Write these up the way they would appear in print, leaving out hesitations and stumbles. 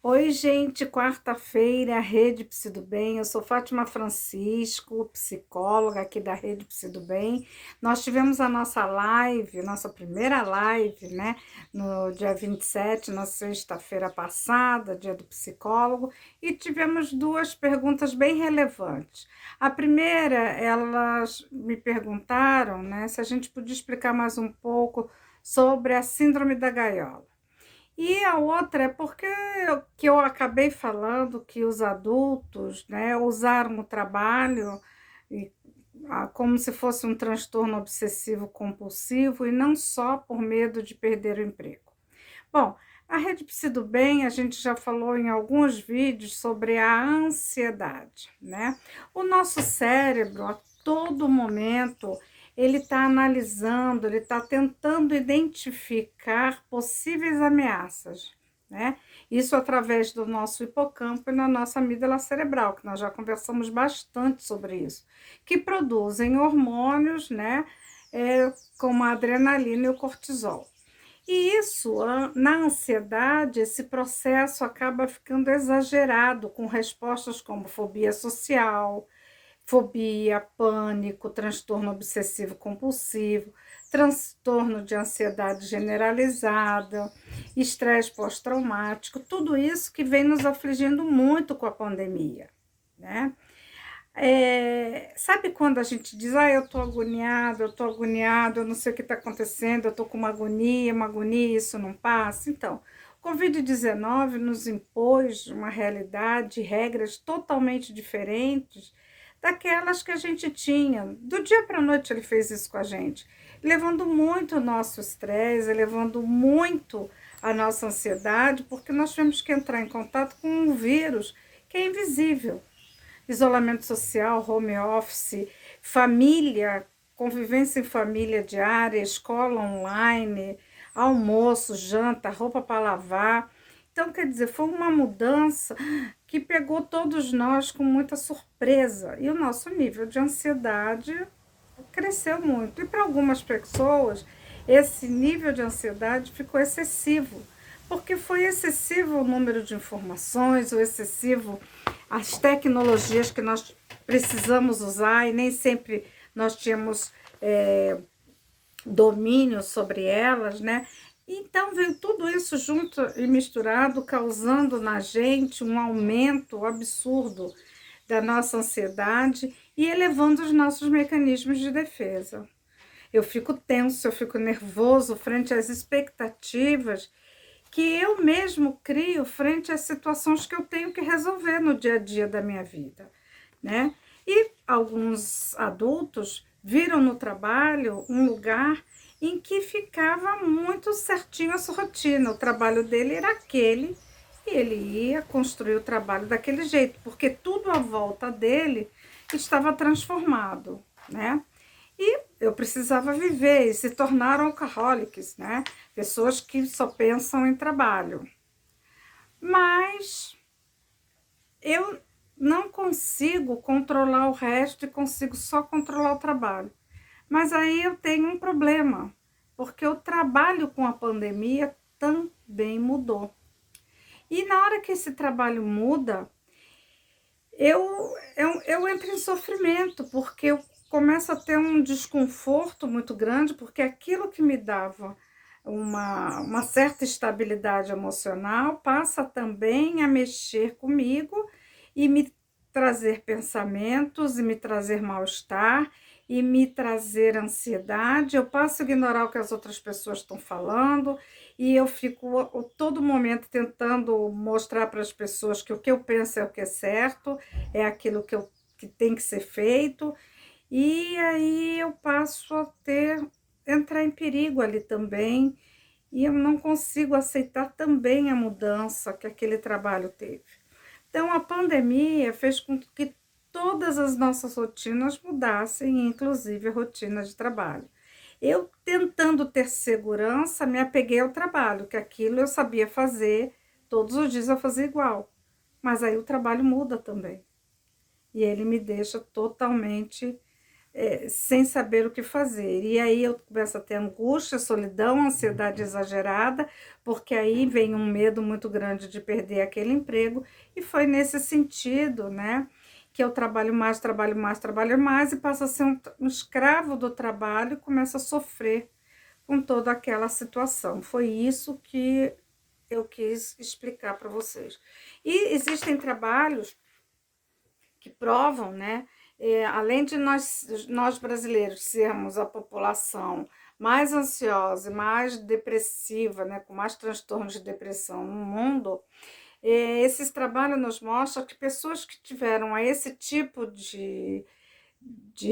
Oi, gente, quarta-feira, Rede Psi do Bem. Eu sou Fátima Francisco, psicóloga aqui da Rede Psi do Bem. Nós tivemos a nossa live, nossa primeira live, né, no dia 27, na sexta-feira passada, dia do psicólogo, e tivemos duas perguntas bem relevantes. A primeira, elas me perguntaram, né, se a gente podia explicar mais um pouco sobre a síndrome da gaiola. E a outra é porque que eu acabei falando que os adultos, né, usaram o trabalho e, como se fosse um transtorno obsessivo compulsivo e não só por medo de perder o emprego. Bom, a Rede Psi do Bem, a gente já falou em alguns vídeos sobre a ansiedade, né? O nosso cérebro, a todo momento, ele está analisando, ele está tentando identificar possíveis ameaças, né? Isso através do nosso hipocampo e na nossa amígdala cerebral, que nós já conversamos bastante sobre isso, que produzem hormônios, né? Como a adrenalina e o cortisol. E isso, na ansiedade, esse processo acaba ficando exagerado, com respostas como fobia social, fobia, pânico, transtorno obsessivo compulsivo, transtorno de ansiedade generalizada, estresse pós-traumático, tudo isso que vem nos afligindo muito com a pandemia, né? Sabe quando a gente diz, eu tô agoniado, eu não sei o que está acontecendo, eu tô com uma agonia, isso não passa? Então, o Covid-19 nos impôs uma realidade, regras totalmente diferentes daquelas que a gente tinha. Do dia para a noite ele fez isso com a gente, levando muito o nosso estresse, levando muito a nossa ansiedade, porque nós tivemos que entrar em contato com um vírus que é invisível. Isolamento social, home office, família, convivência em família diária, escola online, almoço, janta, roupa para lavar. Então, quer dizer, foi uma mudança que pegou todos nós com muita surpresa. E o nosso nível de ansiedade cresceu muito. E para algumas pessoas, esse nível de ansiedade ficou excessivo, porque foi excessivo o número de informações, o excessivo as tecnologias que nós precisamos usar e nem sempre nós tínhamos domínio sobre elas, né? Então veio tudo isso junto e misturado, causando na gente um aumento absurdo da nossa ansiedade e elevando os nossos mecanismos de defesa. Eu fico tenso, eu fico nervoso frente às expectativas que eu mesmo crio frente às situações que eu tenho que resolver no dia a dia da minha vida, né? E alguns adultos viram no trabalho um lugar em que ficava muito certinho a sua rotina. O trabalho dele era aquele e ele ia construir o trabalho daquele jeito, porque tudo à volta dele estava transformado, né? E eu precisava viver e se tornaram alcoholics, né? Pessoas que só pensam em trabalho. Mas eu não consigo controlar o resto e consigo só controlar o trabalho. Mas aí eu tenho um problema, porque o trabalho com a pandemia também mudou. E na hora que esse trabalho muda, eu entro em sofrimento, porque eu começo a ter um desconforto muito grande, porque aquilo que me dava uma certa estabilidade emocional passa também a mexer comigo e me trazer pensamentos, e me trazer mal-estar, e me trazer ansiedade. Eu passo a ignorar o que as outras pessoas estão falando, e eu fico a todo momento tentando mostrar para as pessoas que o que eu penso é o que é certo, é aquilo que tem que ser feito, e aí eu passo a entrar em perigo ali também, e eu não consigo aceitar também a mudança que aquele trabalho teve. Então, a pandemia fez com que todas as nossas rotinas mudassem, inclusive a rotina de trabalho. Eu, tentando ter segurança, me apeguei ao trabalho, que aquilo eu sabia fazer, todos os dias eu fazia igual. Mas aí o trabalho muda também. E ele me deixa totalmente sem saber o que fazer. E aí eu começo a ter angústia, solidão, ansiedade exagerada, porque aí vem um medo muito grande de perder aquele emprego, e foi nesse sentido, né, que eu trabalho mais, trabalho mais, trabalho mais, e passo a ser um escravo do trabalho e começo a sofrer com toda aquela situação. Foi isso que eu quis explicar para vocês. E existem trabalhos que provam, né? Além de nós brasileiros sermos a população mais ansiosa e mais depressiva, né, com mais transtornos de depressão no mundo, esses trabalhos nos mostram que pessoas que tiveram esse tipo de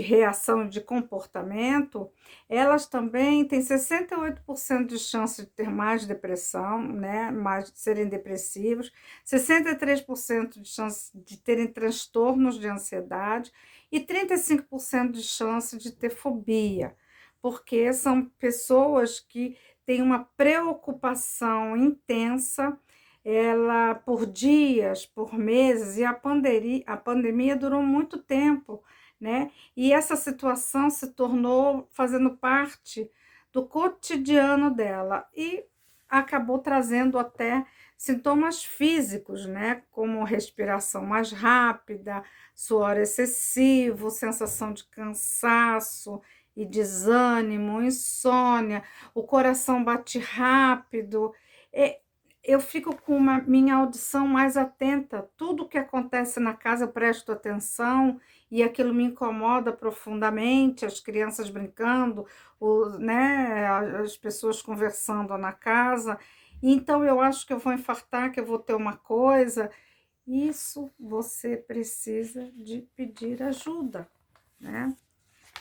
reação de comportamento, elas também têm 68% de chance de ter mais depressão, né, mais de serem depressivos, 63% de chance de terem transtornos de ansiedade e 35% de chance de ter fobia, porque são pessoas que têm uma preocupação intensa, ela por dias, por meses, e a pandemia durou muito tempo, né? E essa situação se tornou fazendo parte do cotidiano dela e acabou trazendo até sintomas físicos, né? Como respiração mais rápida, suor excessivo, sensação de cansaço e desânimo, insônia, o coração bate rápido. É, eu fico com minha audição mais atenta, tudo que acontece na casa eu presto atenção, e aquilo me incomoda profundamente, as crianças brincando, né, as pessoas conversando na casa, então eu acho que eu vou infartar, que eu vou ter uma coisa. Isso você precisa de pedir ajuda, né?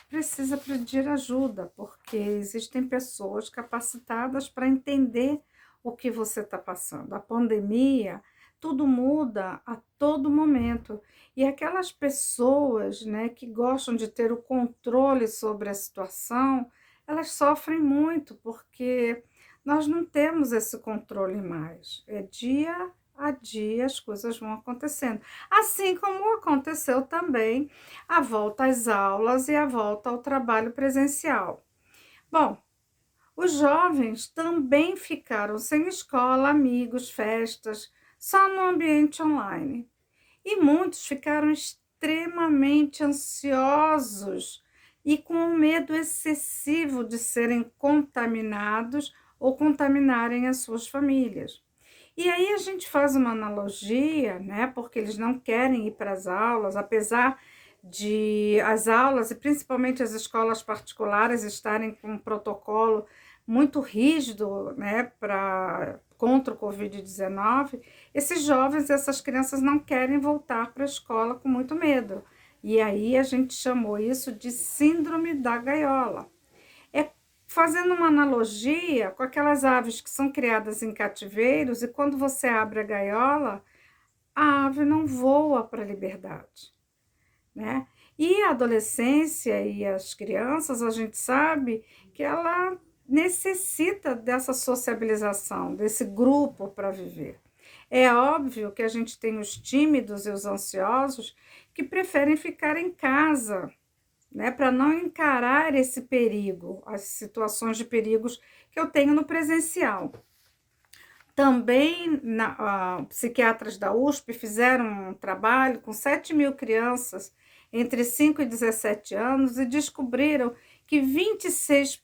Precisa pedir ajuda, porque existem pessoas capacitadas para entender o que você está passando. A pandemia, tudo muda a todo momento. E aquelas pessoas, né, que gostam de ter o controle sobre a situação, elas sofrem muito, porque nós não temos esse controle mais. É dia a dia as coisas vão acontecendo. Assim como aconteceu também a volta às aulas e a volta ao trabalho presencial. Bom, os jovens também ficaram sem escola, amigos, festas, só no ambiente online. E muitos ficaram extremamente ansiosos e com um medo excessivo de serem contaminados ou contaminarem as suas famílias. E aí a gente faz uma analogia, né? Porque eles não querem ir para as aulas, apesar de as aulas, e principalmente as escolas particulares, estarem com um protocolo muito rígido, né, contra o Covid-19, esses jovens, essas crianças não querem voltar para a escola com muito medo. E aí a gente chamou isso de síndrome da gaiola. É fazendo uma analogia com aquelas aves que são criadas em cativeiros, e quando você abre a gaiola, a ave não voa para a liberdade, né? E a adolescência e as crianças, a gente sabe que ela necessita dessa sociabilização, desse grupo para viver. É óbvio que a gente tem os tímidos e os ansiosos que preferem ficar em casa, né, para não encarar esse perigo, as situações de perigos que eu tenho no presencial. Também psiquiatras da USP fizeram um trabalho com 7.000 crianças entre 5 e 17 anos e descobriram que 26%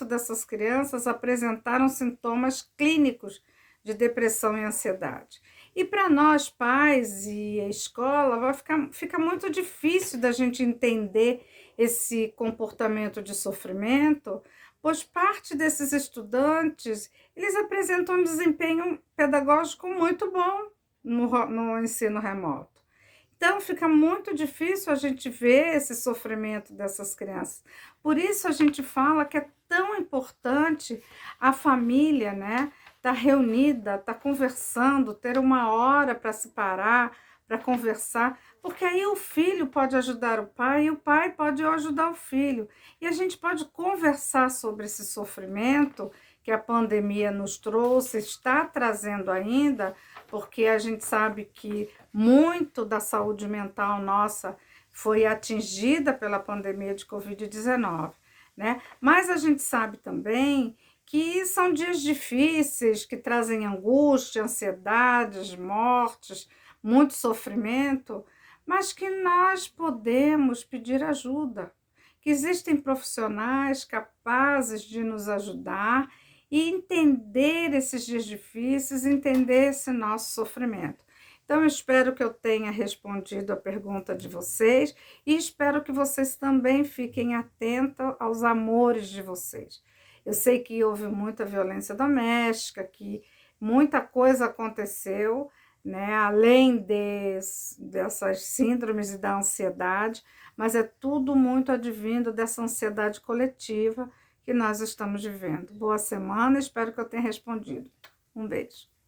dessas crianças apresentaram sintomas clínicos de depressão e ansiedade. E para nós, pais e a escola, fica muito difícil da gente entender esse comportamento de sofrimento, pois parte desses estudantes, eles apresentam um desempenho pedagógico muito bom no ensino remoto. Então, fica muito difícil a gente ver esse sofrimento dessas crianças. Por isso, a gente fala que é tão importante a família, né? Estar reunida, estar conversando, ter uma hora para se parar, para conversar, porque aí o filho pode ajudar o pai e o pai pode ajudar o filho. E a gente pode conversar sobre esse sofrimento que a pandemia nos trouxe, está trazendo ainda, porque a gente sabe que muito da saúde mental nossa foi atingida pela pandemia de Covid-19, né? Mas a gente sabe também que são dias difíceis, que trazem angústia, ansiedades, mortes, muito sofrimento, mas que nós podemos pedir ajuda, que existem profissionais capazes de nos ajudar e entender esses dias difíceis, entender esse nosso sofrimento. Então, eu espero que eu tenha respondido a pergunta de vocês e espero que vocês também fiquem atentos aos amores de vocês. Eu sei que houve muita violência doméstica, que muita coisa aconteceu, né, além dessas síndromes e da ansiedade, mas é tudo muito advindo dessa ansiedade coletiva que nós estamos vivendo. Boa semana, espero que eu tenha respondido. Um beijo.